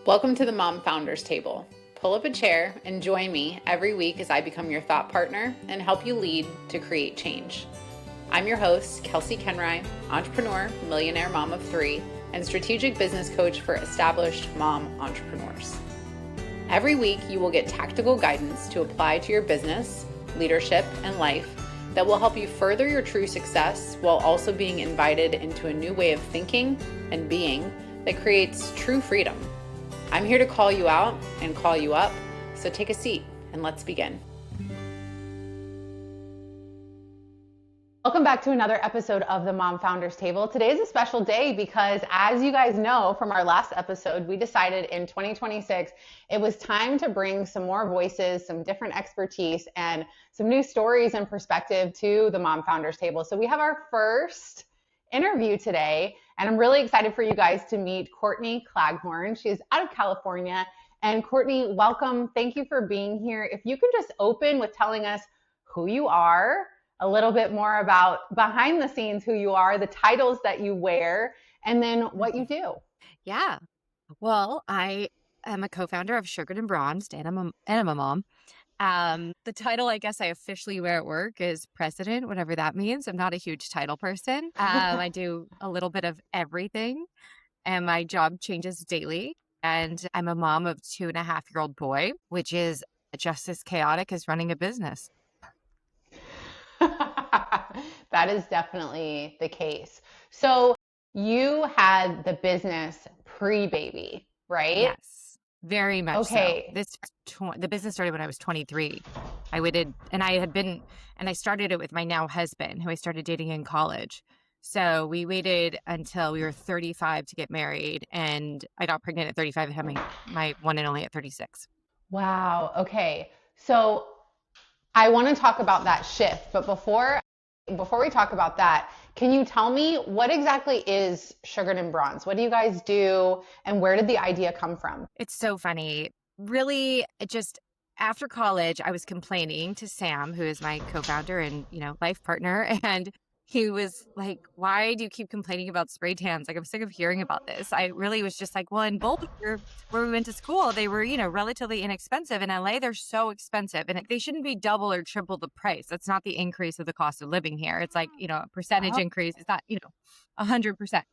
Welcome to the Mom Founders Table. Pull up a chair and join me every week as I become your thought partner and help you lead to create change. I'm your host, Kelsea Kenry, entrepreneur, millionaire mom of three, and strategic business coach for established mom entrepreneurs. Every week, you will get tactical guidance to apply to your business, leadership, and life that will help you further your true success while also being invited into a new way of thinking and being that creates true freedom. I'm here to call you out and call you up, so take a seat and let's begin. Welcome back to another episode of the Mom Founders Table. Today is a special day because, as you guys know from our last episode, we decided in 2026 it was time to bring some more voices, some different expertise, and some new stories and perspective to the Mom Founders Table. So we have our first interview today, and I'm really excited for you guys to meet Courtney Claghorn. She's out of California. And Courtney, welcome. Thank you for being here. If you can just open with telling us who you are, a little bit more about behind the scenes, who you are, the titles that you wear, and then what you do. Yeah. Well, I am a co-founder of Sugared and Bronzed, and I'm a mom. The title I guess I officially wear at work is president, whatever that means. I'm not a huge title person. I do a little bit of everything, and my job changes daily. And I'm a mom of 2.5-year-old boy, which is just as chaotic as running a business. That is definitely the case. So you had the business pre-baby, right? Yes, very much Okay. so. The business started when I was 23. I started it with my now husband, who I started dating in college. So we waited until we were 35 to get married, and I got pregnant at 35 and had my one and only at 36. Wow. Okay. So I want to talk about that shift, but before we talk about that, can you tell me what exactly is Sugared and Bronzed? What do you guys do, and where did the idea come from? It's so funny. Really, just after college, I was complaining to Sam, who is my co-founder and, life partner. And he was like, why do you keep complaining about spray tans? Like, I'm sick of hearing about this. I really was just like, well, in Boulder, where we went to school, they were, relatively inexpensive. In LA, they're so expensive, and they shouldn't be double or triple the price. That's not the increase of the cost of living here. It's like, a percentage increase. It's not, 100%.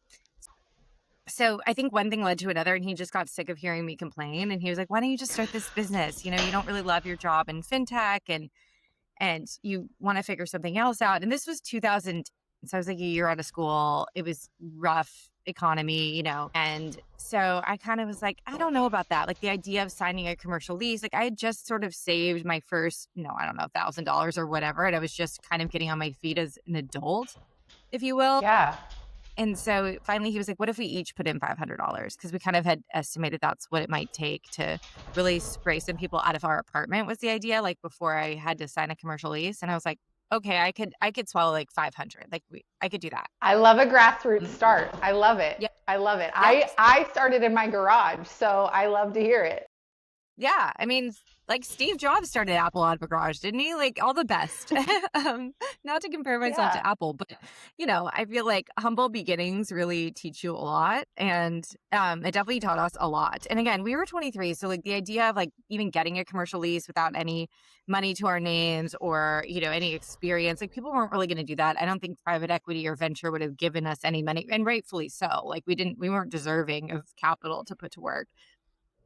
So I think one thing led to another, and he just got sick of hearing me complain. And he was like, why don't you just start this business? You don't really love your job in fintech, and you want to figure something else out. And this was 2000. So I was like a year out of school. It was rough economy, and so I kind of was like, I don't know about that. Like the idea of signing a commercial lease, like I had just sort of saved my first, I don't know, $1,000 or whatever. And I was just kind of getting on my feet as an adult, if you will. Yeah. And so finally he was like, what if we each put in $500? Because we kind of had estimated that's what it might take to really spray some people out of our apartment, was the idea, like before I had to sign a commercial lease. And I was like, okay, I could swallow like 500. Like I could do that. I love a grassroots start. I love it. Yep. I love it. Yep. I started in my garage, so I love to hear it. Yeah. I mean, like Steve Jobs started Apple out of a garage, didn't he? Like all the best. Not to compare myself to Apple, but I feel like humble beginnings really teach you a lot. And it definitely taught us a lot. And again, we were 23. So like the idea of like even getting a commercial lease without any money to our names or, any experience, like people weren't really going to do that. I don't think private equity or venture would have given us any money, and rightfully so. Like we weren't deserving of capital to put to work.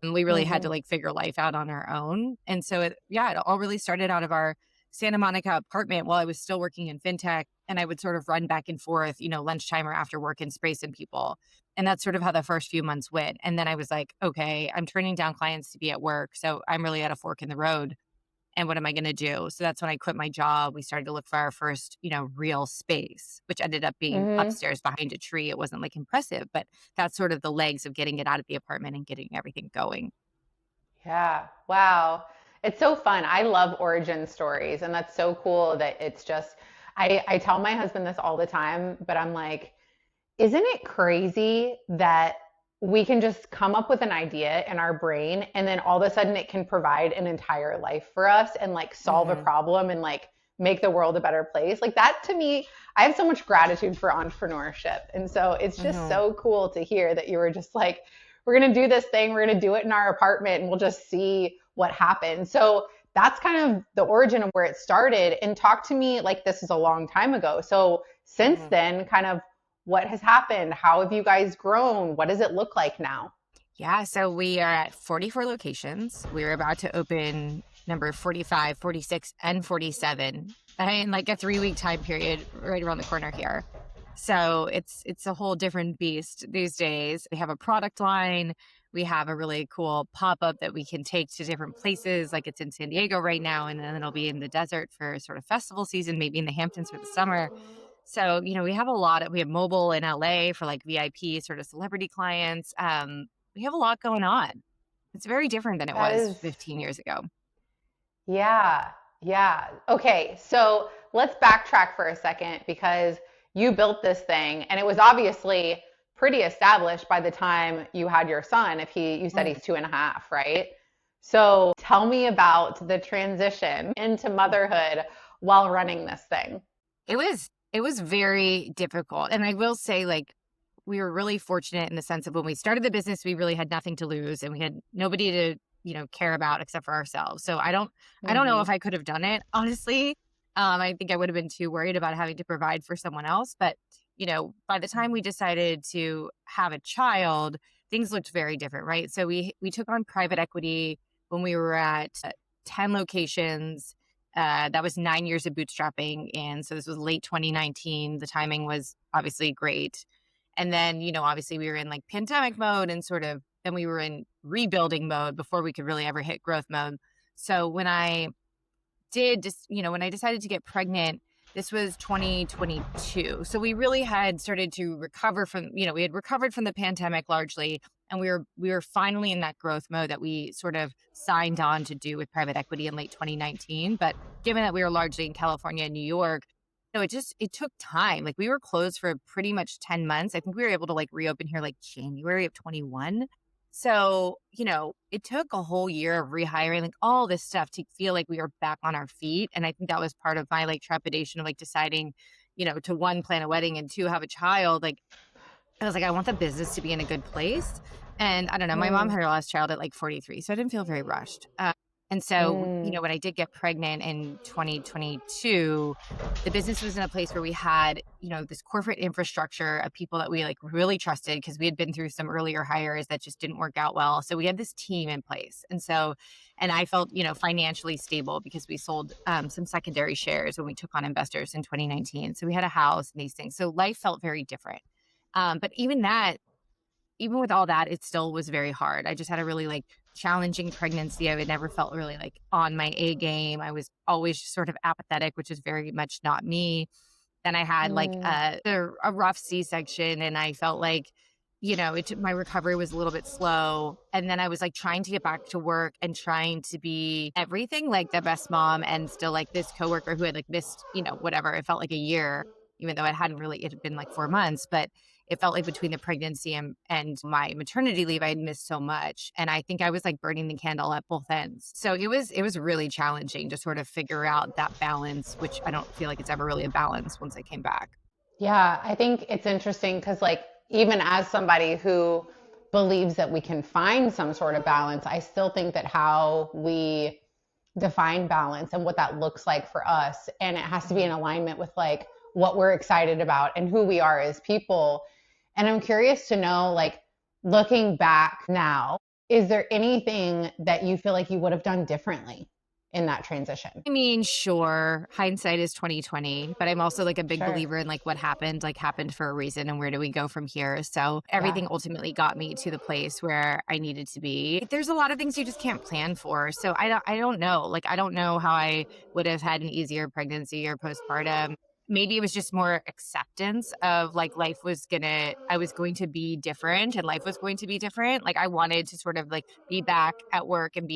And we really had to like figure life out on our own. And so it all really started out of our Santa Monica apartment while I was still working in fintech. And I would sort of run back and forth, lunchtime or after work, and spray some people. And that's sort of how the first few months went. And then I was like, okay, I'm turning down clients to be at work. So I'm really at a fork in the road. And what am I going to do? So that's when I quit my job. We started to look for our first, real space, which ended up being upstairs behind a tree. It wasn't like impressive, but that's sort of the legs of getting it out of the apartment and getting everything going. Yeah. Wow. It's so fun. I love origin stories, and that's so cool that it's just, I tell my husband this all the time, but I'm like, isn't it crazy that we can just come up with an idea in our brain, and then all of a sudden it can provide an entire life for us and like solve a problem and like make the world a better place. Like that, to me, I have so much gratitude for entrepreneurship. And so it's just so cool to hear that you were just like we're going to do this thing. We're going to do it in our apartment and we'll just see what happens. So that's kind of the origin of where it started. And talk to me like this is a long time ago. So since then, kind of what has happened? How have you guys grown? What does it look like now? Yeah, so we are at 44 locations. We're about to open number 45, 46, and 47 in like a 3-week time period right around the corner here. So it's a whole different beast these days. We have a product line. We have a really cool pop-up that we can take to different places. Like it's in San Diego right now, and then it'll be in the desert for sort of festival season, maybe in the Hamptons for the summer. So, we have we have mobile in LA for like VIP sort of celebrity clients. We have a lot going on. It's very different than it was 15 years ago. Yeah. Yeah. Okay. So let's backtrack for a second because you built this thing and it was obviously pretty established by the time you had your son. You said he's 2.5, right? So tell me about the transition into motherhood while running this thing. It was very difficult. And I will say, like, we were really fortunate in the sense of when we started the business, we really had nothing to lose and we had nobody to, care about except for ourselves. So I don't know if I could have done it, honestly. I think I would have been too worried about having to provide for someone else. But, by the time we decided to have a child, things looked very different, right? So we took on private equity when we were at 10 locations. That was 9 years of bootstrapping. And so this was late 2019. The timing was obviously great. And then, obviously we were in like pandemic mode and then we were in rebuilding mode before we could really ever hit growth mode. So when I decided to get pregnant, this was 2022. So we really had started to recover from, we had recovered from the pandemic largely. And we were finally in that growth mode that we sort of signed on to do with private equity in late 2019. But given that we were largely in California and New York, it took time. Like we were closed for pretty much 10 months. I think we were able to like reopen here like January of 21. So, it took a whole year of rehiring, like all this stuff to feel like we were back on our feet. And I think that was part of my like trepidation of like deciding, to one, plan a wedding and two, have a child. Like I was like, I want the business to be in a good place. And I don't know, my mom had her last child at like 43, so I didn't feel very rushed. And so, when I did get pregnant in 2022, the business was in a place where we had, this corporate infrastructure of people that we like really trusted because we had been through some earlier hires that just didn't work out well. So we had this team in place. And I felt, financially stable because we sold some secondary shares when we took on investors in 2019. So we had a house and these things. So life felt very different. But even with all that, it still was very hard. I just had a really like challenging pregnancy. I had never felt really like on my A game. I was always sort of apathetic, which is very much not me. Then I had like a rough C-section and I felt like, my recovery was a little bit slow. And then I was like trying to get back to work and trying to be everything like the best mom and still like this coworker who had like missed, whatever. It felt like a year, even though it had been like 4 months, but it felt like between the pregnancy and my maternity leave, I had missed so much. And I think I was like burning the candle at both ends. So it was really challenging to sort of figure out that balance, which I don't feel like it's ever really a balance once I came back. Yeah, I think it's interesting because like, even as somebody who believes that we can find some sort of balance, I still think that how we define balance and what that looks like for us, and it has to be in alignment with like what we're excited about and who we are as people. And I'm curious to know, like, looking back now, is there anything that you feel like you would have done differently in that transition? I mean, sure, hindsight is 2020, but I'm also like a big believer in like what happened for a reason and where do we go from here? So everything ultimately got me to the place where I needed to be. There's a lot of things you just can't plan for. So I don't know. Like, I don't know how I would have had an easier pregnancy or postpartum. Maybe it was just more acceptance of like I was going to be different and life was going to be different. Like I wanted to sort of like be back at work and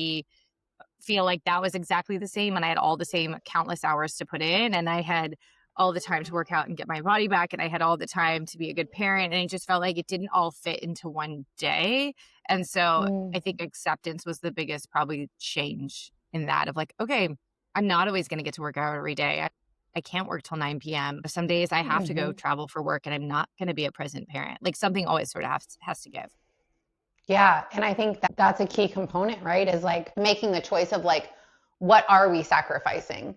feel like that was exactly the same. And I had all the same countless hours to put in and I had all the time to work out and get my body back. And I had all the time to be a good parent. And it just felt like it didn't all fit into one day. And so I think acceptance was the biggest probably change in that of like, okay, I'm not always going to get to work out every day. I can't work till 9 p.m. Some days I have to go travel for work and I'm not going to be a present parent. Like something always sort of has to give. Yeah. And I think that that's a key component, right? Is like making the choice of like, what are we sacrificing?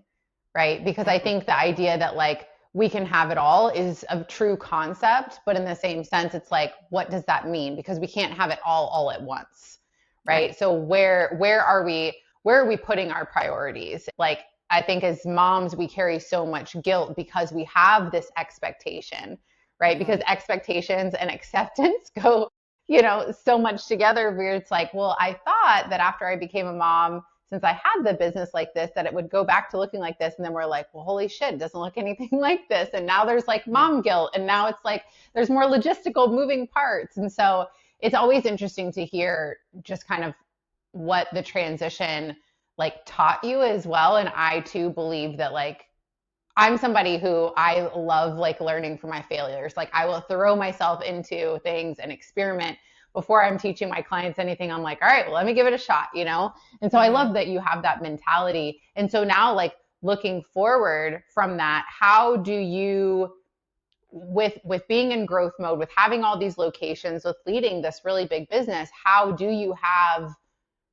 Right? Because I Mhm. think the idea that like we can have it all is a true concept, but in the same sense, it's like, what does that mean? Because we can't have it all at once. Right. Right. So where are we putting our priorities? Like I think as moms, we carry so much guilt because we have this expectation, right? Because Mhm. expectations and acceptance go so much together where it's like, well, I thought that after I became a mom, since I had the business like this, that it would go back to looking like this. And then we're like, well, holy shit, it doesn't look anything like this. And now there's like Mhm. mom guilt. And now it's like there's more logistical moving parts. And so it's always interesting to hear just kind of what the transition like taught you as well. And I too believe that like I'm somebody who I love like learning from my failures. Like I will throw myself into things and experiment before I'm teaching my clients anything. I'm like, all right, well, let me give it a shot. And so I Mhm. love that you have that mentality. And so now like looking forward from that, how do you with being in growth mode, with having all these locations, with leading this really big business, how do you have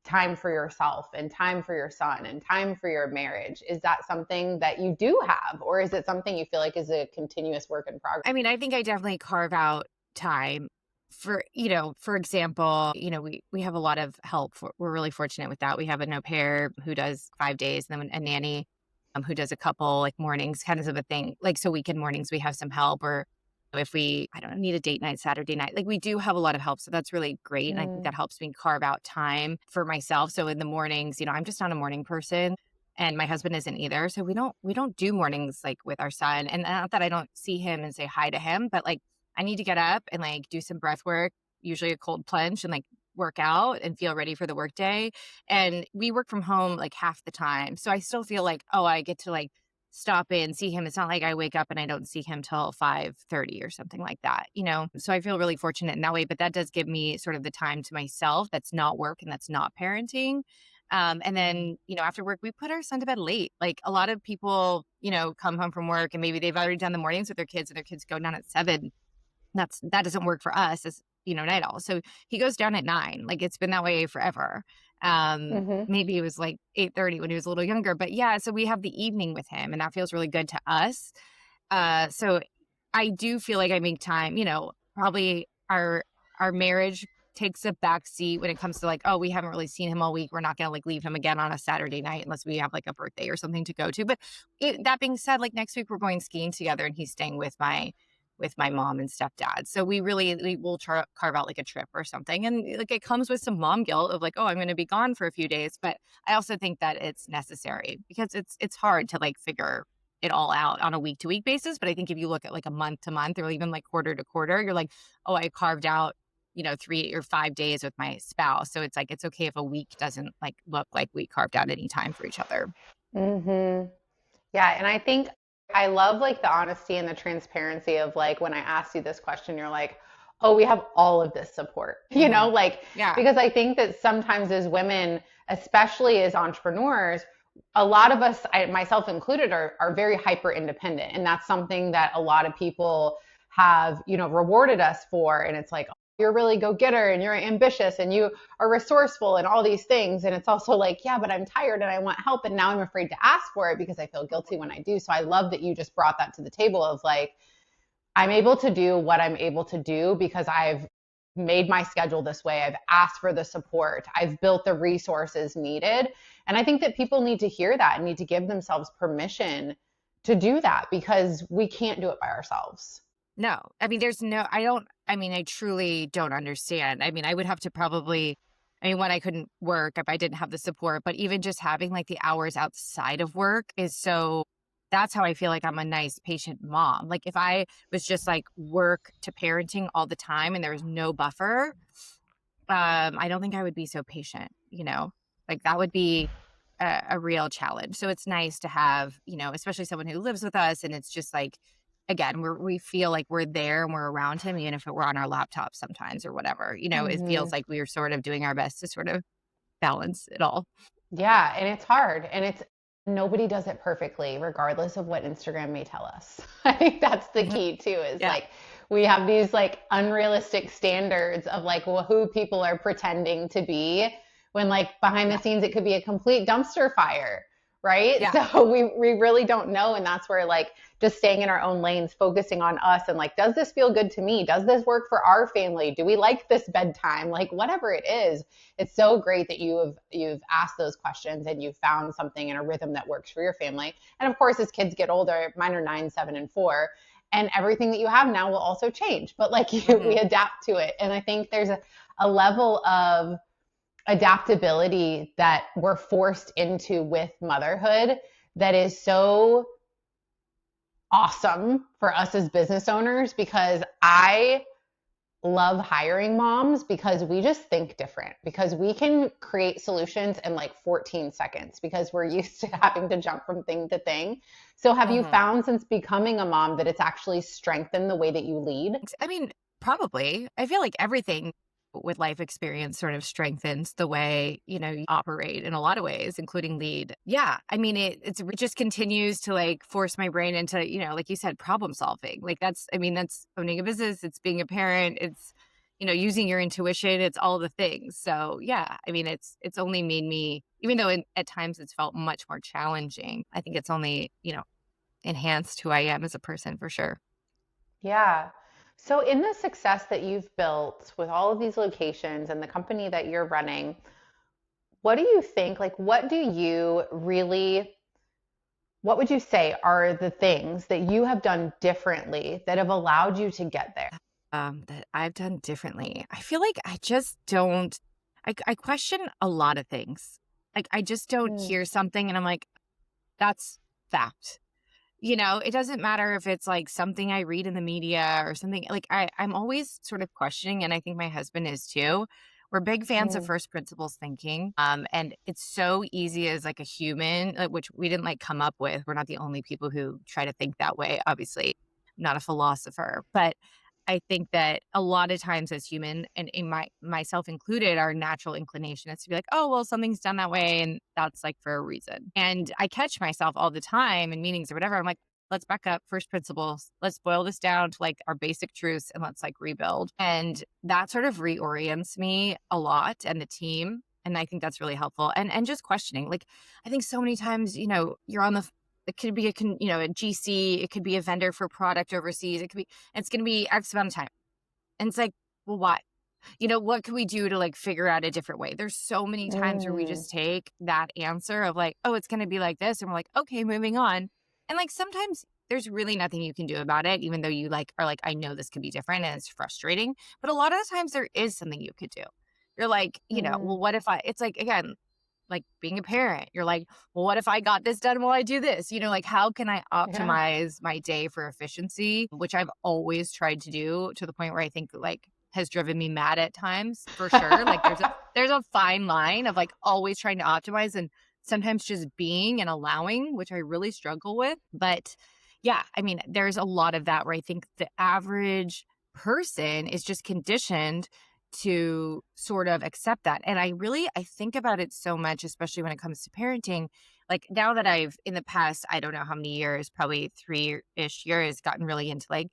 time for yourself and time for your son and time for your marriage? Is that something that you do have, or is it something you feel like is a continuous work in progress? I mean, I think I definitely carve out time for, for example, we have a lot of help. We're really fortunate with that. We have an au pair who does 5 days, and then a nanny who does a couple like mornings, kind of a thing. Like, so weekend mornings, we have some help, or if we, I don't know, need a date night Saturday night, like we do have a lot of help. So that's really great. And I think Mm, that helps me carve out time for myself. So in the mornings, I'm just not a morning person, and my husband isn't either. So we don't do mornings like with our son. And not that I don't see him and say hi to him, but like I need to get up and like do some breath work, usually a cold plunge, and like work out and feel ready for the workday. And we work from home like half the time. So I still feel like, oh, I get to like stop in, see him. It's not like I wake up and I don't see him till 5:30 or something like that. So I feel really fortunate in that way. But that does give me sort of the time to myself that's not work and that's not parenting. And then, after work, we put our son to bed late. Like a lot of people, come home from work and maybe they've already done the mornings with their kids and their kids go down at 7. That doesn't work for us as, night owls. So he goes down at 9. Like it's been that way forever. hmm Maybe it was like 8:30 when he was a little younger, but yeah, so we have the evening with him and that feels really good to us. So I do feel like I make time, probably our marriage takes a back seat when it comes to like, oh, we haven't really seen him all week. We're not gonna like leave him again on a Saturday night unless we have like a birthday or something to go to. But that being said, like next week we're going skiing together and he's staying with my mom and stepdad. So we will carve out like a trip or something. And like it comes with some mom guilt of like, oh, I'm going to be gone for a few days. But I also think that it's necessary because it's hard to like figure it all out on a week to week basis. But I think if you look at like a month to month or even like quarter to quarter, you're like, oh, I carved out 3 or 5 days with my spouse. So it's like, it's okay if a week doesn't like look like we carved out any time for each other. hmm Yeah, and I think I love like the honesty and the transparency of like when I asked you this question, you're like, oh, we have all of this support, Hmm. like Yeah. because I think that sometimes as women, especially as entrepreneurs, a lot of us, myself included, are very hyper independent, and that's something that a lot of people have, rewarded us for. And it's like, oh, you're really go getter, and you're ambitious, and you are resourceful, and all these things. And it's also like, yeah, but I'm tired and I want help, and now I'm afraid to ask for it because I feel guilty when I do. So I love that you just brought that to the table of like, I'm able to do what I'm able to do because I've made my schedule this way. I've asked for the support. I've built the resources needed. And I think that people need to hear that and need to give themselves permission to do that because we can't do it by ourselves. No, I mean, I truly don't understand. I mean, I would have to probably, one, I couldn't work if I didn't have the support, but even just having like the hours outside of work that's how I feel like I'm a nice patient mom. Like if I was just like work to parenting all the time and there was no buffer, I don't think I would be so patient. Like that would be a real challenge. So it's nice to have, especially someone who lives with us. And it's just like, again, we feel like we're there and we're around him, even if we're on our laptop sometimes or whatever. It feels hmm like we're sort of doing our best to sort of balance it all. Yeah, and it's hard, and it's nobody does it perfectly, regardless of what Instagram may tell us. I think that's the Mhm. key too, is Yeah. like we have these like unrealistic standards of like who people are pretending to be when like behind the Yeah. scenes it could be a complete dumpster fire, right? Yeah. So we really don't know, and that's where like just staying in our own lanes, focusing on us and like, does this feel good to me? Does this work for our family? Do we like this bedtime? Like whatever it is, it's so great that you've asked those questions and you've found something in a rhythm that works for your family. And of course, as kids get older, mine are 9, 7, and 4, and everything that you have now will also change. But like we adapt to it, and I think there's a level of adaptability that we're forced into with motherhood that is so awesome for us as business owners, because I love hiring moms because we just think different, because we can create solutions in like 14 seconds because we're used to having to jump from thing to thing. So have you found since becoming a mom that it's actually strengthened the way that you lead? I mean, probably. I feel like everything with life experience sort of strengthens the way, you operate in a lot of ways, including lead. Yeah. I mean, it just continues to like force my brain into, like you said, problem solving. Like that's owning a business. It's being a parent. It's, using your intuition. It's all the things. So yeah, I mean, it's only made me, even though at times it's felt much more challenging, I think it's only, enhanced who I am as a person for sure. Yeah. So, in the success that you've built with all of these locations and the company that you're running, what do you think? Like, what would you say are the things that you have done differently that have allowed you to get there? That I've done differently. I feel like I just don't, I question a lot of things. Like, I just don't Mm, hear something and I'm like, that's fact. It doesn't matter if it's like something I read in the media or something like I'm always sort of questioning. And I think my husband is too. We're big fans of mm, first principles thinking. And it's so easy as like a human, which we didn't like come up with. We're not the only people who try to think that way, obviously. I'm not a philosopher, but I think that a lot of times as human and in myself included, our natural inclination is to be like, oh, well, something's done that way and that's like for a reason. And I catch myself all the time in meetings or whatever. I'm like, let's back up first principles. Let's boil this down to like our basic truths and let's like rebuild. And that sort of reorients me a lot and the team. And I think that's really helpful. And just questioning. Like I think so many times, you're on the it could be a GC, it could be a vendor for product overseas. It's going to be X amount of time. And it's like, well, why? What can we do to like figure out a different way? There's so many times where we mm. just take that answer of like, oh, it's going to be like this. And we're like, okay, moving on. And like, sometimes there's really nothing you can do about it, even though you like are like, I know this could be different and it's frustrating. But a lot of the times there is something you could do. You're like, Mm, well, what if it's like, again, like being a parent, you're like, well, what if I got this done while I do this? Like, how can I yeah. optimize my day for efficiency, which I've always tried to do to the point where I think like has driven me mad at times for sure. Like there's a fine line of like always trying to optimize and sometimes just being and allowing, which I really struggle with. But yeah, I mean, there's a lot of that where I think the average person is just conditioned to sort of accept that. And I think about it so much, especially when it comes to parenting. Like now that I've in the past, I don't know how many years, probably 3-ish years, gotten really into like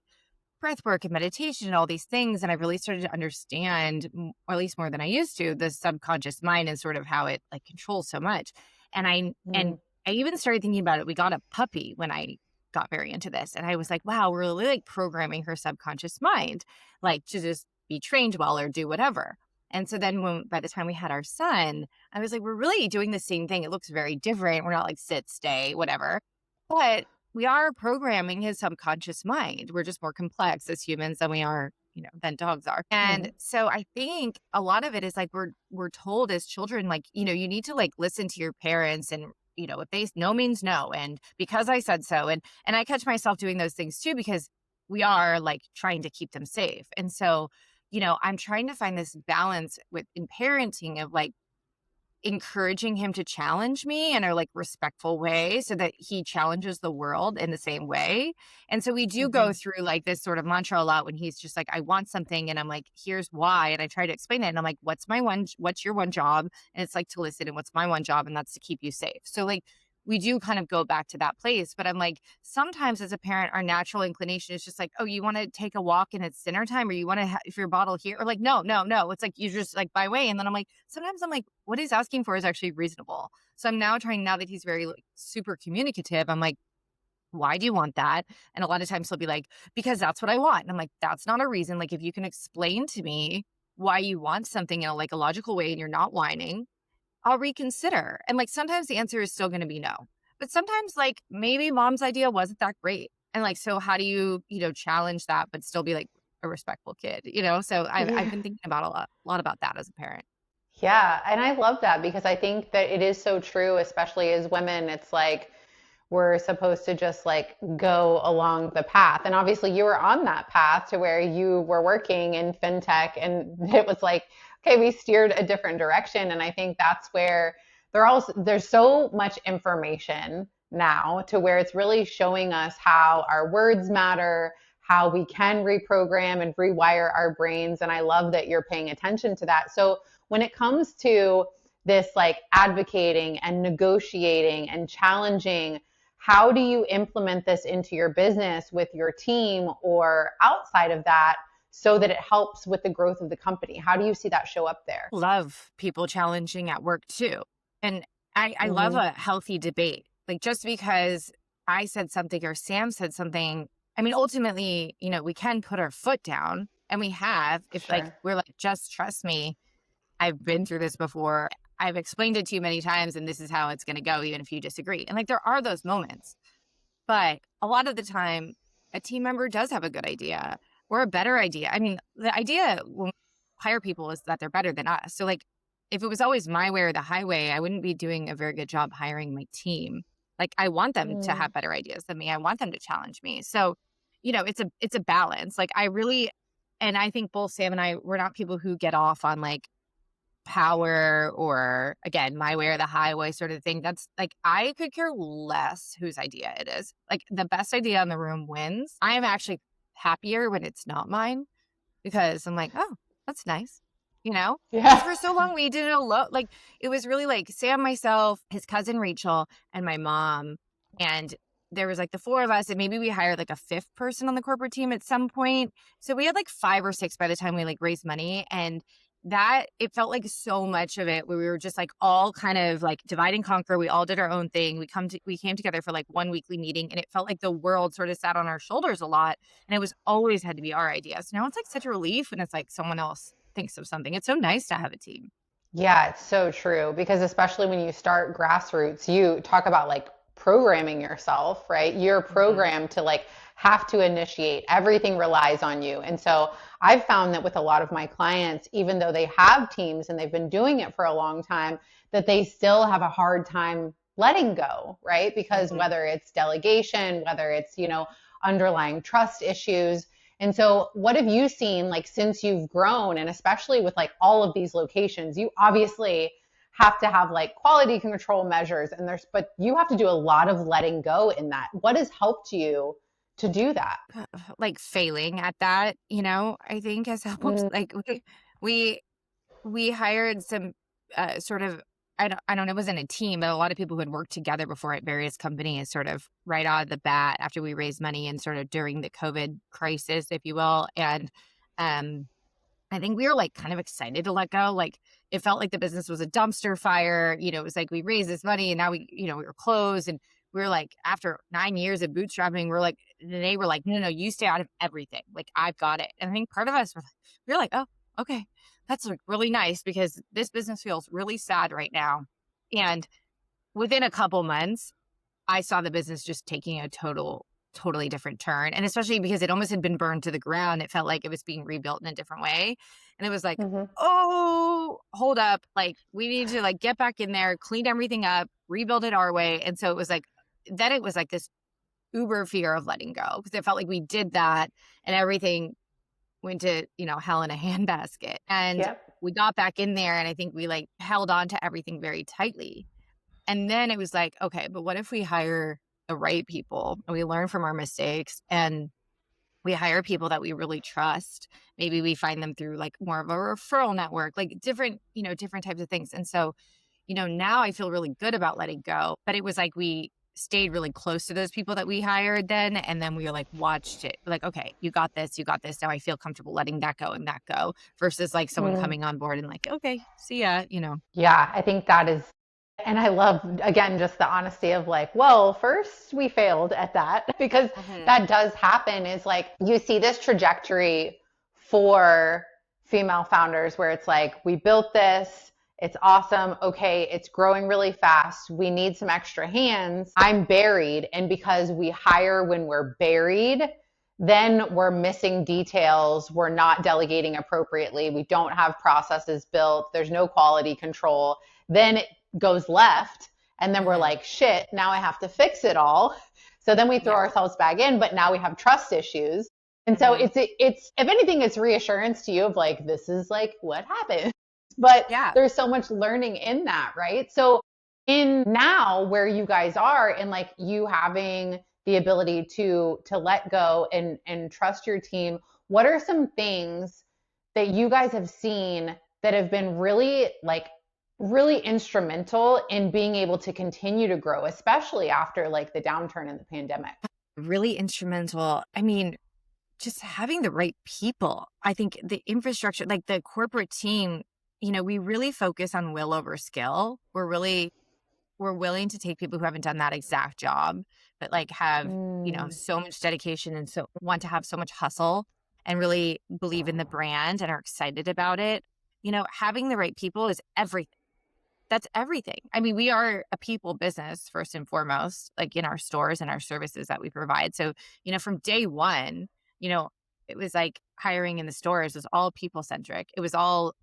breath work and meditation and all these things. And I've really started to understand, or at least more than I used to, the subconscious mind and sort of how it like controls so much. And Mm, I even started thinking about it. We got a puppy when I got very into this. And I was like, wow, we're really like programming her subconscious mind, like to just be trained well or do whatever. And so then by the time we had our son, I was like, we're really doing the same thing. It looks very different. We're not like sit, stay, whatever. But we are programming his subconscious mind. We're just more complex as humans than we are, than dogs are. And mm, so I think a lot of it is like we're told as children, like, you need to like listen to your parents and if they no means no. And because I said so. And I catch myself doing those things too, because we are like trying to keep them safe. And so, I'm trying to find this balance in parenting of like encouraging him to challenge me in a like respectful way so that he challenges the world in the same way. And so we do go mhm. through like this sort of mantra a lot when he's just like, I want something. And I'm like, here's why. And I try to explain it. And I'm like, what's your one job? And it's like to listen. And what's my one job? And that's to keep you safe. So like, we do kind of go back to that place. But I'm like, sometimes as a parent, our natural inclination is just like, oh, you want to take a walk and it's dinner time, or you want to have your bottle here, or like, no, no, no. It's like, you just like by way. And then I'm like, sometimes I'm like, what he's asking for is actually reasonable. So I'm now trying, now that he's very like super communicative, I'm like, why do you want that? And a lot of times he'll be like, because that's what I want. And I'm like, that's not a reason. Like, if you can explain to me why you want something in a, like a logical way and you're not whining, I'll reconsider. And like, sometimes the answer is still going to be no, but sometimes like maybe mom's idea wasn't that great. And like, so how do you, challenge that, but still be like a respectful kid, So I've Yeah. been thinking about a lot about that as a parent. Yeah, and I love that because I think that it is so true, especially as women. It's like we're supposed to just like go along the path. And obviously you were on that path to where you were working in fintech and it was like, okay, we steered a different direction. And I think that's where there's so much information now to where it's really showing us how our words matter, how we can reprogram and rewire our brains. And I love that you're paying attention to that. So when it comes to this like advocating and negotiating and challenging, how do you implement this into your business with your team or outside of that so that it helps with the growth of the company? How do you see that show up there? Love people challenging at work too. And I love Mm-hmm. a healthy debate. Like, just because I said something or Sam said something, I mean, ultimately, we can put our foot down, and we have, if like Sure. we're like, just trust me, I've been through this before. I've explained it to you many times, and this is how it's going to go, even if you disagree. And like, there are those moments. But a lot of the time, a team member does have a good idea or a better idea. I mean, the idea when we hire people is that they're better than us. So, like, if it was always my way or the highway, I wouldn't be doing a very good job hiring my team. Like, I want them to Mm. have better ideas than me. I want them to challenge me. So, it's a balance. Like, I really, and I think both Sam and I, we're not people who get off on like power or, again, my way or the highway sort of thing. That's like, I could care less whose idea it is. Like, the best idea in the room wins. I am actually happier when it's not mine, because I'm like, oh, that's nice. Because Yeah. for so long we did it alone. Like, it was really like Sam, myself, his cousin Rachel, and my mom. And there was like the four of us, and maybe we hired like a fifth person on the corporate team at some point. So we had like 5 or 6 by the time we like raised money. And that, it felt like so much of it where we were just like all kind of like divide and conquer. We all did our own thing. We came together for like one weekly meeting, and it felt like the world sort of sat on our shoulders a lot. And it was always had to be our idea. So now it's like such a relief when it's like someone else thinks of something. It's so nice to have a team. Yeah, it's so true because especially when you start grassroots, you talk about like programming yourself, right? You're Mhm. programmed to like have to initiate. Everything relies on you. And so I've found that with a lot of my clients, even though they have teams and they've been doing it for a long time, that they still have a hard time letting go, right? Because Mhm. whether it's delegation, whether it's, underlying trust issues, and so, what have you seen like since you've grown, and especially with like all of these locations? You obviously have to have like quality control measures, and but you have to do a lot of letting go in that. What has helped you to do that? Like, failing at that, I think has helped. Mm, Like, we we hired some sort of, I don't know, it wasn't a team, but a lot of people who had worked together before at various companies, sort of right out of the bat after we raised money and sort of during the COVID crisis, if you will. And um I think we were like kind of excited to let go. Like, it felt like the business was a dumpster fire. It was like we raised this money and now we were closed, and we were like, after 9 years of bootstrapping, they were like, no, no, you stay out of everything. Like, I've got it. And I think part of us we were like, oh, okay, that's like really nice, because this business feels really sad right now. And within a couple months, I saw the business just taking a totally different turn. And especially because it almost had been burned to the ground. It felt like it was being rebuilt in a different way. And it was like, mhm. oh, hold up. Like, we need to like get back in there, clean everything up, rebuild it our way. And so it was like, then it was like this uber fear of letting go, because it felt like we did that and everything went to, hell in a handbasket. And Yep. we got back in there, and I think we like held on to everything very tightly. And then it was like, okay, but what if we hire the right people and we learn from our mistakes, and we hire people that we really trust? Maybe we find them through like more of a referral network, like different types of things. And so, now I feel really good about letting go. But it was like we stayed really close to those people that we hired then. And then we were like, watched it. Like, okay, you got this, you got this. Now I feel comfortable letting that go and that go versus like someone Mm. coming on board and like, okay, see ya. Yeah, I think that is, and I love, again, just the honesty of like, well, first we failed at that because Mhm. that does happen is like you see this trajectory for female founders where it's like, we built this, it's awesome. Okay, it's growing really fast. We need some extra hands. I'm buried. And because we hire when we're buried, then we're missing details. We're not delegating appropriately. We don't have processes built. There's no quality control. Then it goes left. And then we're Mhm. like, shit, now I have to fix it all. So then we throw Yeah. ourselves back in, but now we have trust issues. And so Mhm. it's if anything, it's reassurance to you of like, this is like what happened. But Yeah. there's so much learning in that, right? So in now where you guys are and like you having the ability to let go and trust your team, what are some things that you guys have seen that have been really instrumental in being able to continue to grow, especially after like the downturn in the pandemic? Really instrumental. I mean, just having the right people. I think the infrastructure, like the corporate team, we really focus on will over skill. We're willing to take people who haven't done that exact job, but like have, Mm, so much dedication and so want to have so much hustle and really believe in the brand and are excited about it. Having the right people is everything. That's everything. I mean, we are a people business first and foremost, like in our stores and our services that we provide. So, from day one, you know, it was like hiring in the stores was all people centric. It was all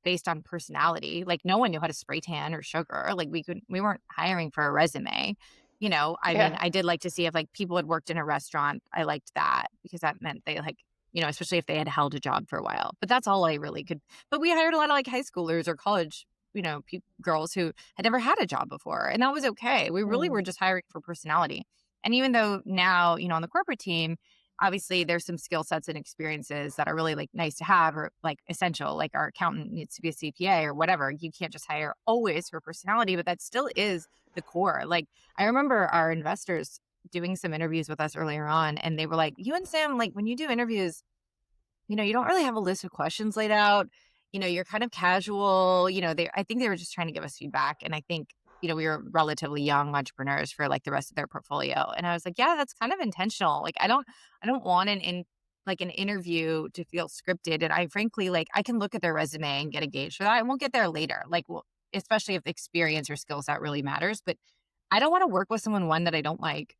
based on personality. Like no one knew how to spray tan or sugar. Like we weren't hiring for a resume. I mean, yeah. I did like to see if like people had worked in a restaurant. I liked that because that meant they like, especially if they had held a job for a while. But that's all I really could. But we hired a lot of like high schoolers or college, girls who had never had a job before, and that was okay. We really Mm, were just hiring for personality. And even though now, on the corporate team, obviously there's some skill sets and experiences that are really like nice to have or like essential, like our accountant needs to be a CPA or whatever. You can't just hire always for personality, but that still is the core. Like I remember our investors doing some interviews with us earlier on, and they were like, you and Sam, like when you do interviews, you don't really have a list of questions laid out. You're kind of casual. I think they were just trying to give us feedback. And I think, we were relatively young entrepreneurs for like the rest of their portfolio. And I was like, yeah, that's kind of intentional. Like I don't want like an interview to feel scripted. And I frankly, like I can look at their resume and get a gauge for that. And we'll get there later. Like, well, especially if experience or skill set really matters. But I don't want to work with someone, one, that I don't like,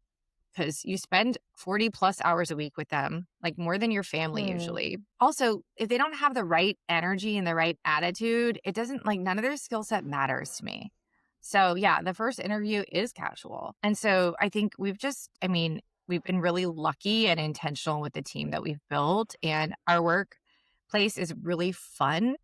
because you spend 40 plus hours a week with them, like more than your family mm, usually. Also, if they don't have the right energy and the right attitude, it doesn't like none of their skill set matters to me. So, yeah, the first interview is casual. And so I think we've been really lucky and intentional with the team that we've built, and our workplace is really fun,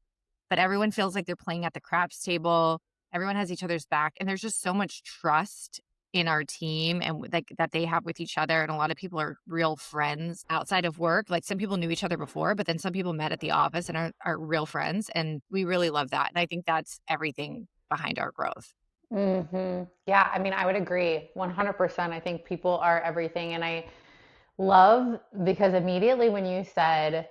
but everyone feels like they're playing at the craps table. Everyone has each other's back, and there's just so much trust in our team and like that they have with each other. And a lot of people are real friends outside of work. Like some people knew each other before, but then some people met at the office and are real friends. And we really love that. And I think that's everything behind our growth. Yeah, I mean, I would agree 100%. I think people are everything. And I love because immediately when you said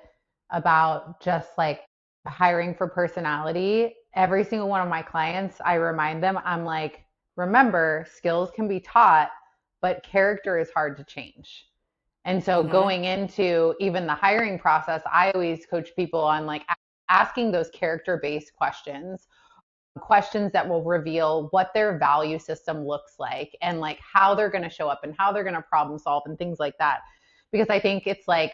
about just like hiring for personality, every single one of my clients, I remind them, I'm like, remember, skills can be taught, but character is hard to change. And so Hmm. going into even the hiring process, I always coach people on like asking those character based questions that will reveal what their value system looks like and like how they're going to show up and how they're going to problem solve and things like that. Because I think it's like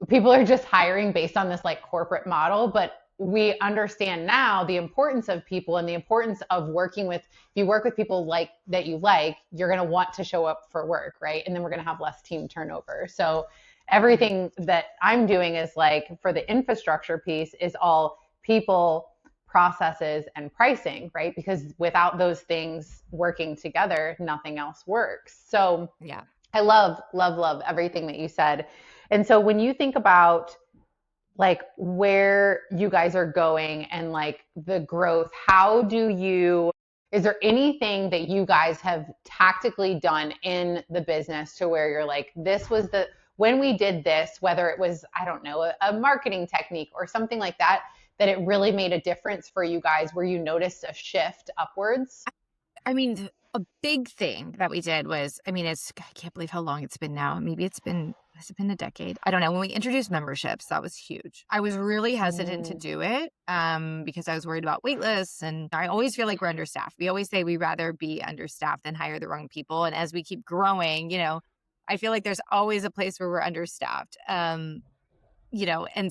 people are just hiring based on this like corporate model, but we understand now the importance of people and the importance of working with, if you work with people like that you like, you're going to want to show up for work, right? And then we're going to have less team turnover. So Hmm. everything that I'm doing is like for the infrastructure piece is all people, processes, and pricing, right? Because without those things working together, nothing else works. So Yeah. I love everything that you said. And so when you think about like where you guys are going and like the growth, how do you Is there anything that you guys have tactically done in the business to where you're like, this was when we did this, whether it was, I don't know, a marketing technique or something like that, that it really made a difference for you guys where you noticed a shift upwards? I mean, a big thing that we did was, I mean, I can't believe how long it's been now. Maybe has it been a decade? I don't know. When we introduced memberships, that was huge. I was really hesitant to do it because I was worried about wait lists. And I always feel like we're understaffed. We always say we'd rather be understaffed than hire the wrong people. And as we keep growing, I feel like there's always a place where we're understaffed. And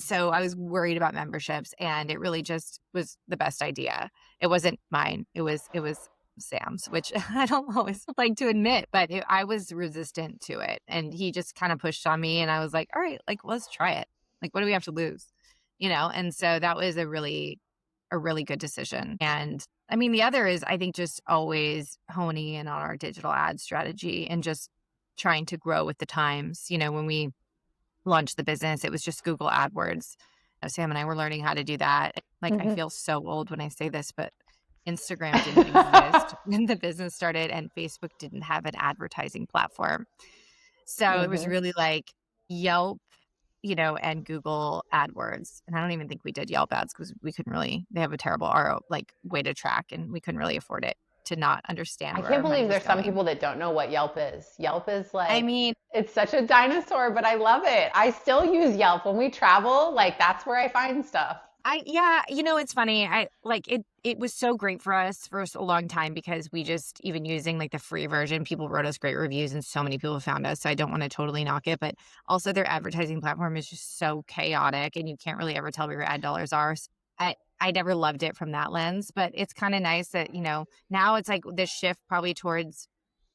so I was worried about memberships, and it really just was the best idea. It wasn't mine. It was Sam's, which I don't always like to admit, but I was resistant to it. And he just kind of pushed on me, and I was like, all right, like, let's try it. Like, what do we have to lose? And so that was a really good decision. And I mean, the other is, I think, just always honing in on our digital ad strategy and just trying to grow with the times. When we launched the business, it was just Google AdWords. Sam and I were learning how to do that. Like, I feel so old when I say this, but Instagram didn't exist when the business started, and Facebook didn't have an advertising platform. So it was really like Yelp, and Google AdWords. And I don't even think we did Yelp ads because we couldn't really, they have a terrible RO, way to track, and we couldn't really afford it to not understand. I can't believe there's some people that don't know what Yelp is. Yelp is like, I mean, it's such a dinosaur, but I love it. I still use Yelp when we travel. Like, that's where I find stuff. It's funny. It was so great for us for a long time because we just, even using like the free version, people wrote us great reviews and so many people found us. So I don't want to totally knock it, but also their advertising platform is just so chaotic and you can't really ever tell where your ad dollars are. So I never loved it from that lens, but it's kind of nice that, now it's like this shift probably towards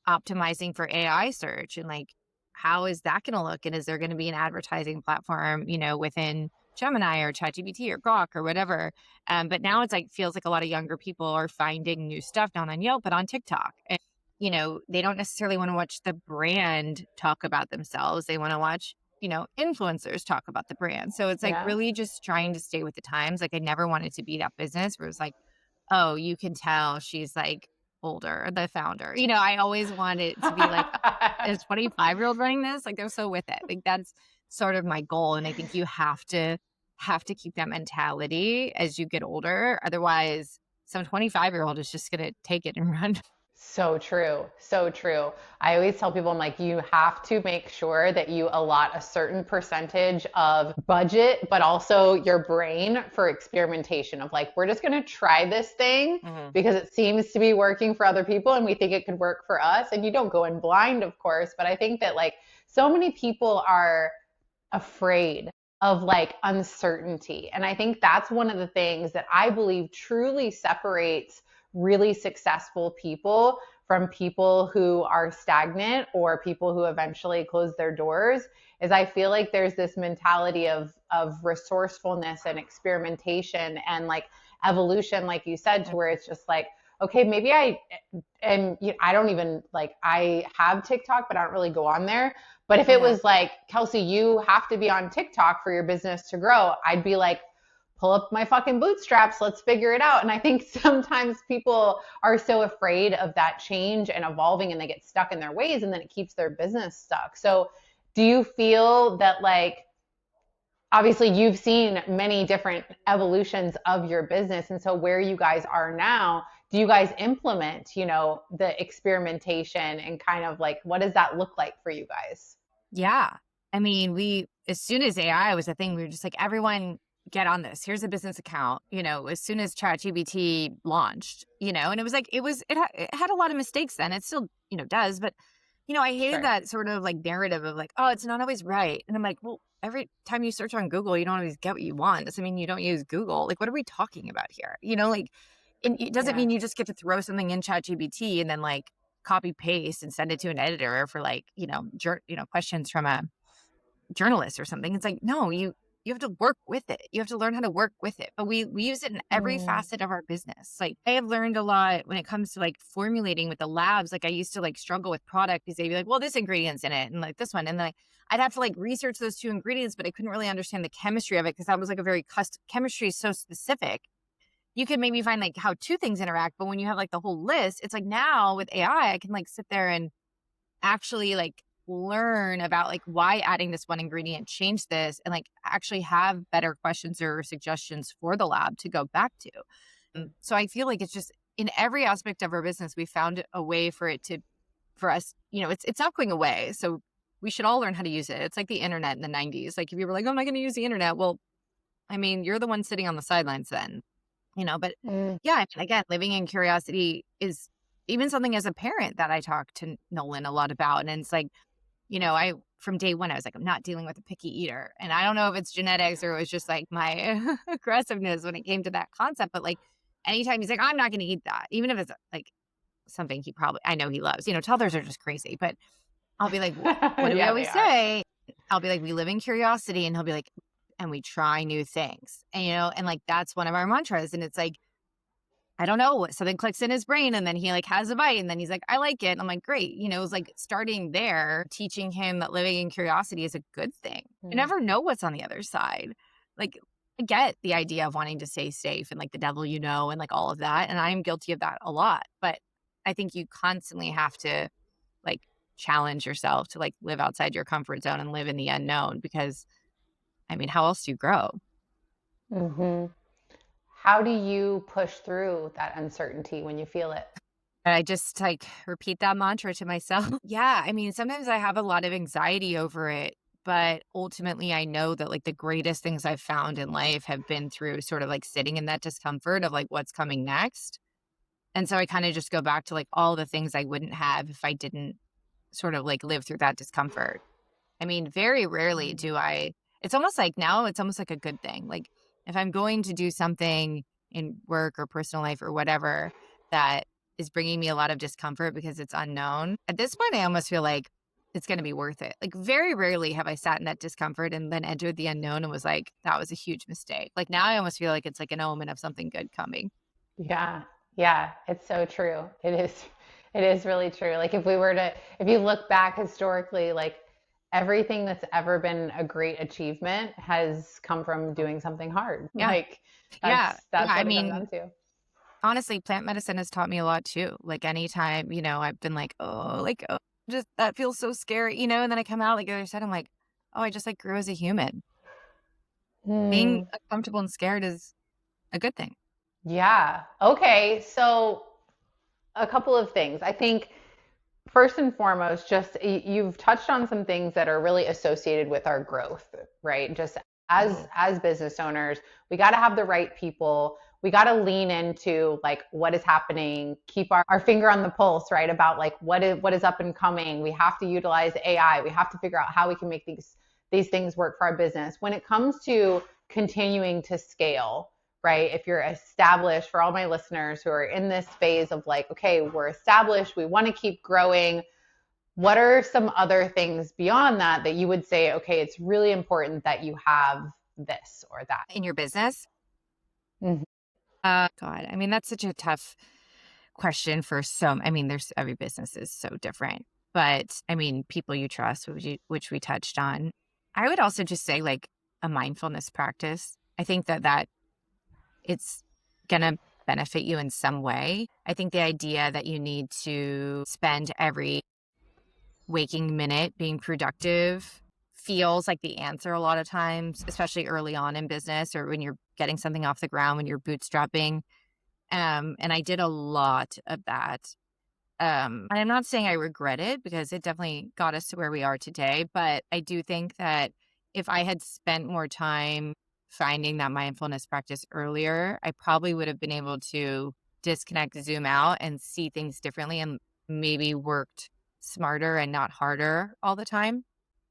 optimizing for AI search and like, how is that going to look? And is there going to be an advertising platform, within Gemini or ChatGPT or Grok or whatever? But now it's like, feels like a lot of younger people are finding new stuff not on Yelp, but on TikTok. And, they don't necessarily want to watch the brand talk about themselves. They want to watch, influencers talk about the brand. So it's like really just trying to stay with the times. Like, I never wanted to be that business where it's like, oh, you can tell she's like older, the founder. I always wanted to be like a 25-year-old running this. Like, they're so with it. Like, that's sort of my goal. And I think you have to keep that mentality as you get older. Otherwise, some 25-year-old is just going to take it and run. So true. So true. I always tell people, I'm like, you have to make sure that you allot a certain percentage of budget, but also your brain for experimentation of like, we're just going to try this thing because it seems to be working for other people and we think it could work for us. And you don't go in blind, of course, but I think that like so many people are afraid of like uncertainty. And I think that's one of the things that I believe truly separates really successful people from people who are stagnant or people who eventually close their doors is I feel like there's this mentality of resourcefulness and experimentation and like evolution, like you said, to where it's just like, okay, maybe I don't even like, I have TikTok, but I don't really go on there. But if it was like, Kelsey, you have to be on TikTok for your business to grow, I'd be like, pull up my fucking bootstraps, let's figure it out. And I think sometimes people are so afraid of that change and evolving and they get stuck in their ways and then it keeps their business stuck. So do you feel that like, obviously you've seen many different evolutions of your business. And so where you guys are now, do you guys implement, the experimentation and kind of like, what does that look like for you guys? Yeah. I mean, as soon as AI was a thing, we were just like, everyone get on this. Here's a business account, as soon as ChatGPT launched, and it was like, it had a lot of mistakes then. It still, does. But, I hated that sort of like narrative of like, oh, it's not always right. And I'm like, well, every time you search on Google, you don't always get what you want. Doesn't mean you don't use Google. Like, what are we talking about here? It doesn't mean you just get to throw something in ChatGPT and then like copy paste and send it to an editor for like, questions from a journalist or something. It's like, no, you have to work with it. You have to learn how to work with it. But we use it in every facet of our business. Like, I have learned a lot when it comes to like formulating with the labs. Like, I used to like struggle with product because they'd be like, well, this ingredient's in it and like this one. And then like, I'd have to like research those two ingredients, but I couldn't really understand the chemistry of it because that was like a very chemistry is so specific. you can maybe find like how two things interact. But when you have like the whole list, it's like now with AI, I can like sit there and actually like learn about like why adding this one ingredient changed this, and like actually have better questions or suggestions for the lab to go back to. So I feel like it's just in every aspect of our business, we found a way for it to, for us, you know, it's not going away. So we should all learn how to use it. It's like the internet in the 90s. Like if you were like, oh, I'm not going to use the internet. Well, I mean, you're the one sitting on the sidelines then, you know, but yeah, I mean, again, living in curiosity is even something as a parent that I talk to Nolan a lot about. And it's like, you know, from day one, I was like, I'm not dealing with a picky eater. And I don't know if it's genetics or it was just like my aggressiveness when it came to that concept. But like anytime he's like, I'm not going to eat that, even if it's like something I know he loves, you know, toddlers are just crazy. But I'll be like, what do we always say? I'll be like, we live in curiosity. And he'll be like, and we try new things. And, you know, and like, that's one of our mantras. And it's like, I don't know, something clicks in his brain and then he like has a bite and then he's like, I like it. And I'm like, great. You know, it was like starting there, teaching him that living in curiosity is a good thing. You never know what's on the other side. Like, I get the idea of wanting to stay safe and like the devil, you know, and like all of that. And I am guilty of that a lot. But I think you constantly have to like challenge yourself to like live outside your comfort zone and live in the unknown, because I mean, how else do you grow? Mm-hmm. How do you push through that uncertainty when you feel it? I just like repeat that mantra to myself. Yeah. I mean, sometimes I have a lot of anxiety over it, but ultimately I know that like the greatest things I've found in life have been through sort of like sitting in that discomfort of like what's coming next. And so I kind of just go back to like all the things I wouldn't have if I didn't sort of like live through that discomfort. I mean, very rarely do I, it's almost like now it's almost like a good thing. Like if I'm going to do something in work or personal life or whatever that is bringing me a lot of discomfort because it's unknown, at this point, I almost feel like it's going to be worth it. Like very rarely have I sat in that discomfort and then entered the unknown and was like, that was a huge mistake. Like now I almost feel like it's like an omen of something good coming. Yeah. Yeah. It's so true. It is really true. Like if you look back historically, like everything that's ever been a great achievement has come from doing something hard. Yeah. Like Yeah. that's Yeah. what I it comes mean, down to. honestly, plant medicine has taught me a lot too. Like anytime, you know, I've been like, oh, just that feels so scary, you know, and then I come out like the other side, I'm like, oh, I just like grew as a human. Being Hmm. uncomfortable and scared is a good thing. Yeah. Okay. So a couple of things. I think first and foremost, just you've touched on some things that are really associated with our growth, right? Just as business owners, we got to have the right people. We got to lean into like what is happening, keep our finger on the pulse, right? About like what is up and coming. We have to utilize AI. We have to figure out how we can make these things work for our business. When it comes to continuing to scale, right? If you're established, for all my listeners who are in this phase of like, okay, we're established, we want to keep growing. What are some other things beyond that that you would say, okay, it's really important that you have this or that in your business? Mhm. God, I mean, that's such a tough question for some. I mean, every business is so different, but I mean, people you trust, which we touched on. I would also just say like a mindfulness practice. I think that it's gonna benefit you in some way. I think the idea that you need to spend every waking minute being productive feels like the answer a lot of times, especially early on in business or when you're getting something off the ground, when you're bootstrapping. And I did a lot of that. And I'm not saying I regret it because it definitely got us to where we are today. But I do think that if I had spent more time finding that mindfulness practice earlier, I probably would have been able to disconnect, zoom out, and see things differently and maybe worked smarter and not harder all the time.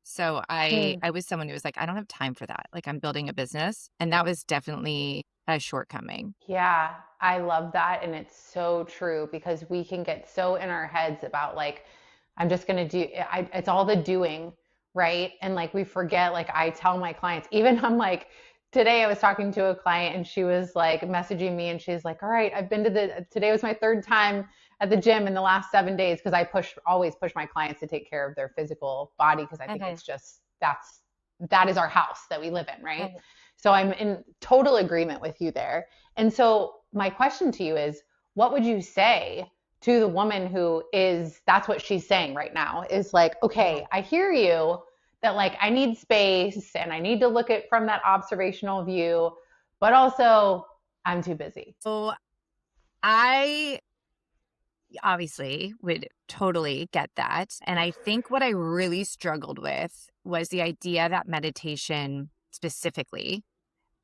So Hmm. I was someone who was like, I don't have time for that. Like I'm building a business. And that was definitely a shortcoming. Yeah, I love that. And it's so true because we can get so in our heads about like, I'm just going to it's all the doing, right? And like we forget, like I tell my clients, even I'm like, today I was talking to a client and she was like messaging me and she's like, all right, today was my third time at the gym in the last 7 days because always push my clients to take care of their physical body because I think Okay. it's just, that is our house that we live in, right? So I'm in total agreement with you there. And so my question to you is, what would you say to the woman who is, that's what she's saying right now, is like, okay, I hear you that like I need space and I need to look at from that observational view, but also I'm too busy. So I obviously would totally get that. And I think what I really struggled with was the idea that meditation specifically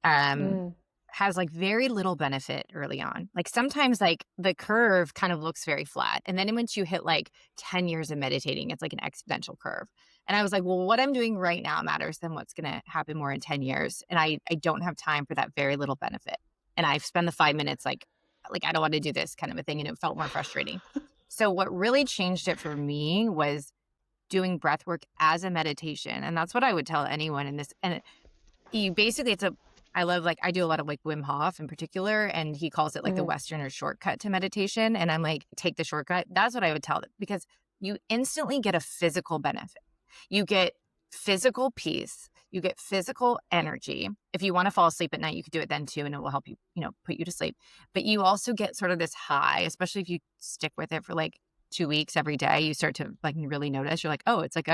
um, Mm, has like very little benefit early on. Like sometimes like the curve kind of looks very flat. And then once you hit like 10 years of meditating, it's like an exponential curve. And I was like, well, what I'm doing right now matters than what's going to happen more in 10 years. And I don't have time for that very little benefit. And I've spent the 5 minutes like, I don't want to do this kind of a thing. And it felt more frustrating. So what really changed it for me was doing breath work as a meditation. And that's what I would tell anyone in this. And you basically, I love, like, I do a lot of like Wim Hof in particular, and he calls it like the mm, Westerner shortcut to meditation. And I'm like, take the shortcut. That's what I would tell them, because you instantly get a physical benefit. You get physical peace. You get physical energy. If you want to fall asleep at night, you could do it then too, and it will help you, put you to sleep. But you also get sort of this high, especially if you stick with it for like 2 weeks every day. You start to like really notice. You're like, oh, it's like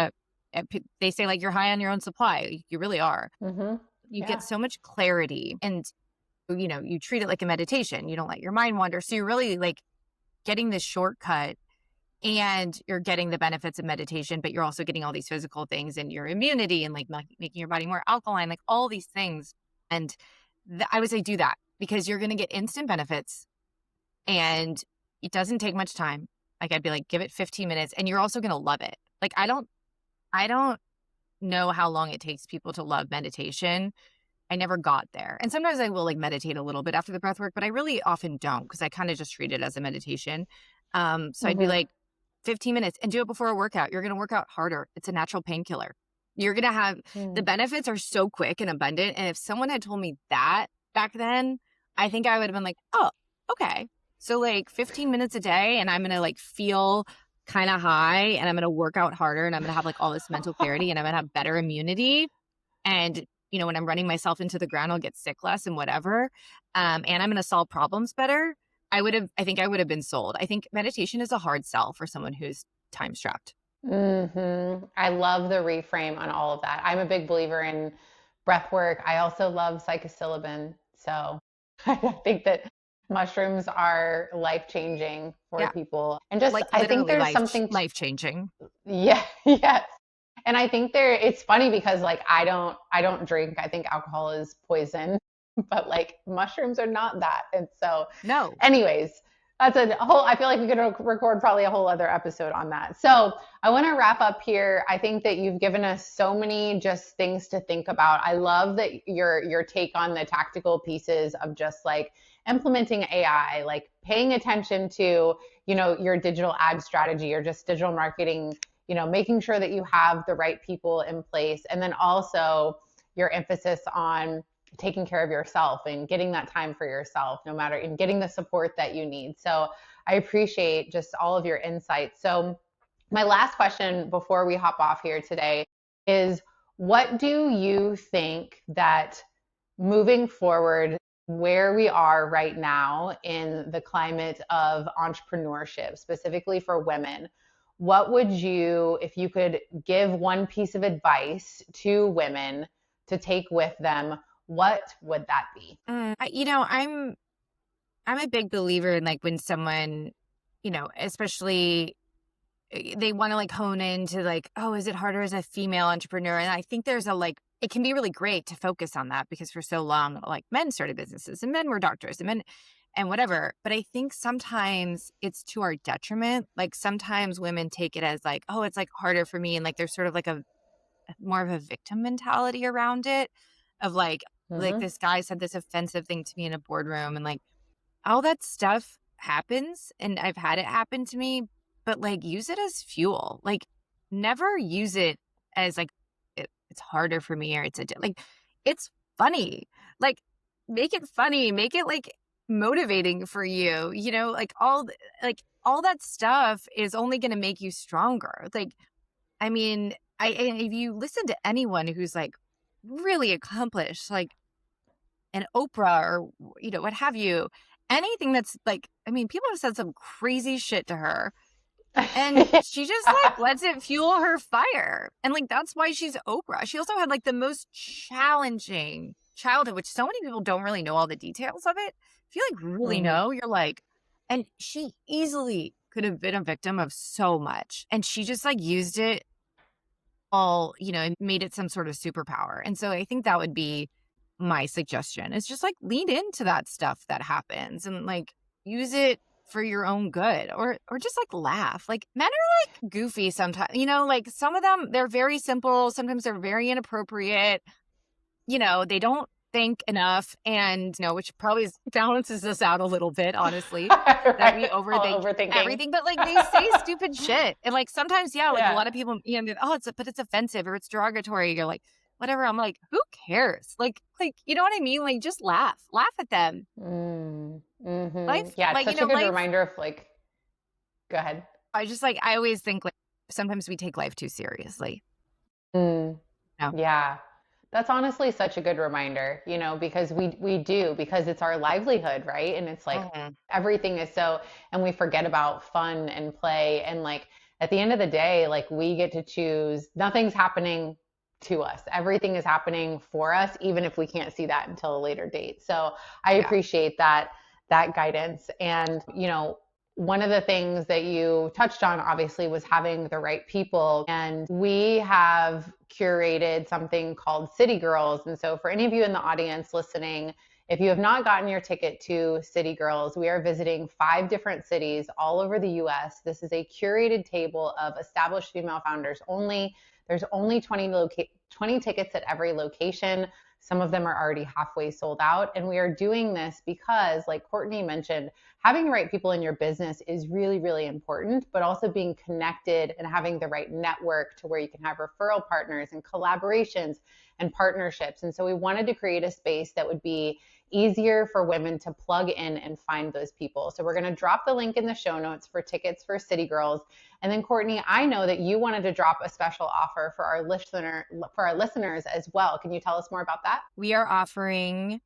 they say like you're high on your own supply. You really are. mm-hmm. You Yeah. get so much clarity, and you treat it like a meditation. You don't let your mind wander. So you're really like getting this shortcut, and you're getting the benefits of meditation, but you're also getting all these physical things and your immunity and like making your body more alkaline, like all these things. And I would say do that, because you're going to get instant benefits, and it doesn't take much time. Like I'd be like, give it 15 minutes and you're also going to love it. Like I don't know how long it takes people to love meditation. I never got there. And sometimes I will like meditate a little bit after the breath work, but I really often don't, because I kind of just treat it as a meditation. So I'd be Mm-hmm. like 15 minutes and do it before a workout. You're going to work out harder. It's a natural painkiller. You're going to have the Mm. benefits are so quick and abundant. And if someone had told me that back then, I think I would have been like, oh, okay. So like 15 minutes a day, and I'm going to like feel kind of high, and I'm going to work out harder, and I'm going to have like all this mental clarity, and I'm going to have better immunity. And, when I'm running myself into the ground, I'll get sick less and whatever. And I'm going to solve problems better. I think I would have been sold. I think meditation is a hard sell for someone who's time strapped. Mm-hmm. I love the reframe on all of that. I'm a big believer in breath work. I also love psilocybin. So I think that mushrooms are life changing for Yeah. people. And just, Like I think literally there's something, life changing. yeah, yes. And I think it's funny because like I don't drink. I think alcohol is poison, but like mushrooms are not that. And so No. anyways, that's a whole, I feel like we could record probably a whole other episode on that. So I want to wrap up here. I think that you've given us so many just things to think about. I love that your take on the tactical pieces of just like implementing AI, like paying attention to, your digital ad strategy or just digital marketing, making sure that you have the right people in place. And then also your emphasis on taking care of yourself and getting that time for yourself, no matter, and getting the support that you need. So I appreciate just all of your insights. So my last question before we hop off here today is, what do you think that moving forward, where we are right now in the climate of entrepreneurship, specifically for women, what would you, if you could give one piece of advice to women to take with them, what would that be? I'm a big believer in like when someone, especially they want to like hone into like, oh, is it harder as a female entrepreneur? And I think there's it can be really great to focus on that, because for so long, like men started businesses and men were doctors and men and whatever. But I think sometimes it's to our detriment. Like sometimes women take it as like, oh, it's like harder for me. And like there's sort of like a more of a victim mentality around it, of like Mm-hmm. this guy said this offensive thing to me in a boardroom, and like all that stuff happens, and I've had it happen to me, but like use it as fuel. Like never use it as like it's harder for me, or like it's funny. Like make it funny, make it like motivating for you. Like all that stuff is only going to make you stronger. Like I mean, and if you listen to anyone who's like really accomplished, like an Oprah or what have you, anything that's like, I mean, people have said some crazy shit to her. And she just like lets it fuel her fire. And like, that's why she's Oprah. She also had like the most challenging childhood, which so many people don't really know all the details of it. If you like really know, you're like, and she easily could have been a victim of so much. And she just like used it all, and made it some sort of superpower. And so I think that would be my suggestion, is just like lean into that stuff that happens and like use it for your own good, or just like laugh. Like, men are like goofy sometimes, like some of them, they're very simple. Sometimes they're very inappropriate. They don't think enough, and which probably balances us out a little bit, honestly. Right. That we overthink everything, but like they say stupid shit. And like sometimes, a lot of people, but it's offensive or it's derogatory. You're like, whatever. I'm like, who cares? Like, you know what I mean? Like, just laugh at them. Life, yeah, it's like, such a good reminder of like, go ahead. I always think like sometimes we take life too seriously. Yeah. That's honestly such a good reminder, because we do, because it's our livelihood, right? And it's like everything is and we forget about fun and play. And like at the end of the day, like we get to choose, nothing's happening to us. Everything is happening for us, even if we can't see that until a later date. So I appreciate that guidance. And, one of the things that you touched on, obviously, was having the right people. And we have curated something called City Girls. And so for any of you in the audience listening, if you have not gotten your ticket to City Girls, we are visiting 5 different cities all over the US. This is a curated table of established female founders only. There's only 20 tickets at every location. Some of them are already halfway sold out. And we are doing this because, like Courtney mentioned, having the right people in your business is really, really important, but also being connected and having the right network to where you can have referral partners and collaborations and partnerships. And so we wanted to create a space that would be easier for women to plug in and find those people. So we're going to drop the link in the show notes for tickets for City Girls. And then Courtney, I know that you wanted to drop a special offer for our listeners as well. Can you tell us more about that? We are offering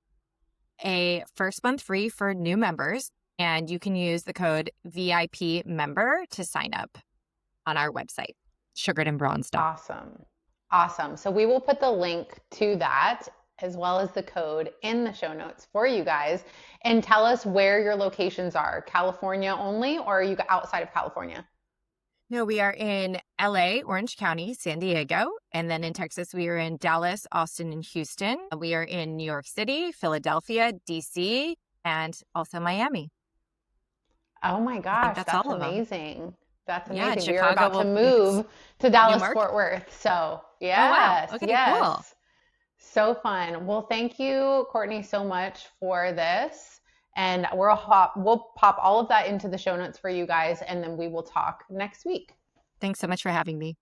a first month free for new members, and you can use the code VIP member to sign up on our website, sugaredandbronzed.com. Awesome. So we will put the link to that as well as the code in the show notes for you guys. And tell us where your locations are. California only, or are you outside of California? No, we are in LA, Orange County, San Diego. And then in Texas, we are in Dallas, Austin, and Houston. We are in New York City, Philadelphia, DC, and also Miami. Oh my gosh, that's amazing. That's amazing. Yeah, we are about to move to Dallas, Fort Worth. So yes, oh, wow. Okay, yes. Cool. So fun. Well, thank you, Courtney, so much for this. And we'll pop all of that into the show notes for you guys, and then we will talk next week. Thanks so much for having me.